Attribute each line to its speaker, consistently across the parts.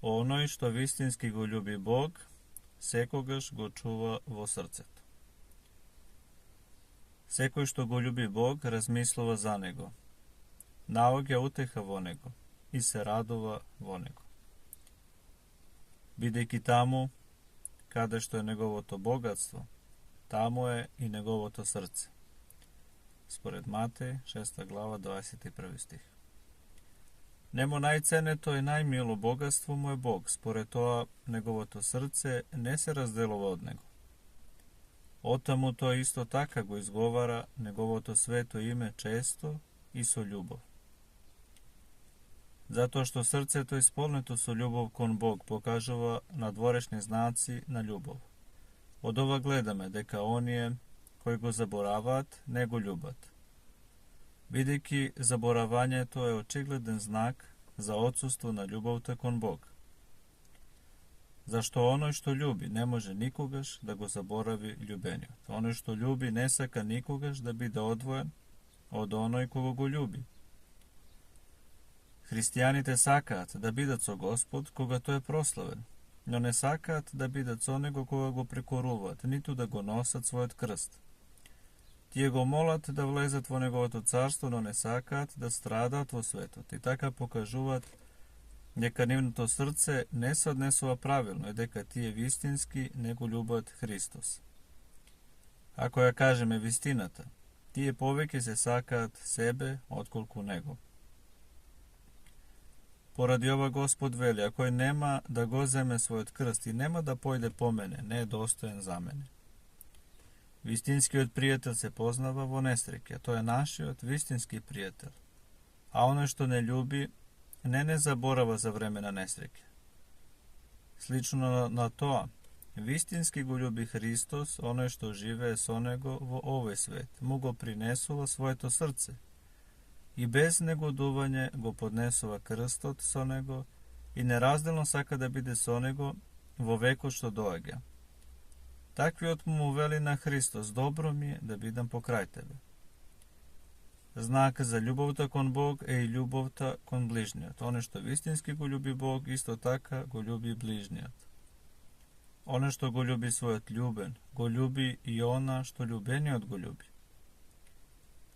Speaker 1: Onoj što vistinski go ljubi Bog, sekogаш го čuva во srcetu. Секој што го љуби Бог, размислува за него, наоѓа утеха во него и се радува во него. Бидејќи таму, каде што е неговото богатство, таму е и неговото срце. Според Матеј, 6 глава, 21 стих. Нему најценето и најмило богатство му е Бог, според тоа неговото срце не се разделува од него. Отаму тој исто така го изговара неговото свето име често и со љубов. Затоа што срцето исполнето со љубов кон Бог покажува надворешни знаци на љубов. Од ова гледаме дека оние кои го забораваат не го љубат. Бидејќи заборавањето е очигледен знак за отсуство на љубовта кон Бог. Зашто оној што љуби не може никогаш да го заборави љубениот. Оној што љуби не сака никогаш да биде одвоен од оној кого го љуби. Христијаните сакаат да бидат со Господ кога тој е прославен, но не сакаат да бидат со него кога го прекоруваат, ниту да го носат својот крст. Тие го молат да влезат во неговото царство, но не сакаат да страдаат во светот и така покажуваат дека нивното срце не се однесува правилно и дека тие вистински не го љубат Христос. Ако ја кажеме вистината, тие повеќе се сакаат себе отколку него. Поради ова Господ вели, ако кој нема да го земе својот крст и нема да појде по мене, не е достоен за мене. Вистинскиот пријател се познава во несреќа, тој е нашиот вистински пријател. А оној што не љуби, не заборава за време на несреќа. Слично на тоа, вистински го љуби Христос, оној што живее со него во овој свет, му го принесува своето срце и без негодување го поднесува крстот со него и неразделно сака да биде со него во векот што доаѓа. Таквиот му вели на Христос, добро ми е да бидам покрај тебе. Знак за љубовта кон Бог е и љубовта кон ближниот. Оне што вистински го љуби Бог, исто така го љуби ближниот. Оне што го љуби својот љубен, го љуби и она што љубениот го љуби.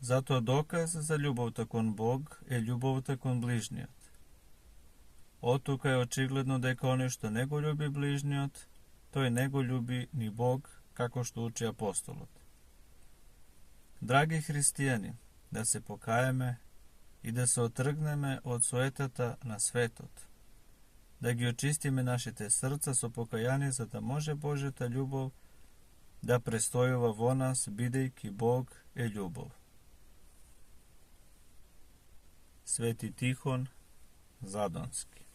Speaker 1: Затоа доказ за љубовта кон Бог е љубовта кон ближниот. Од тука е очигледно дека оној што не го љуби ближниот, тој не го љуби ни Бог, како што учи апостолот. Драги христијани, да се покаеме и да се отргнеме од суетата на светот, да ги очистиме нашите срца со покаяние, за да може Божјата љубов да престојува во нас, бидејќи Бог е љубов. Свети Тихон Задонски.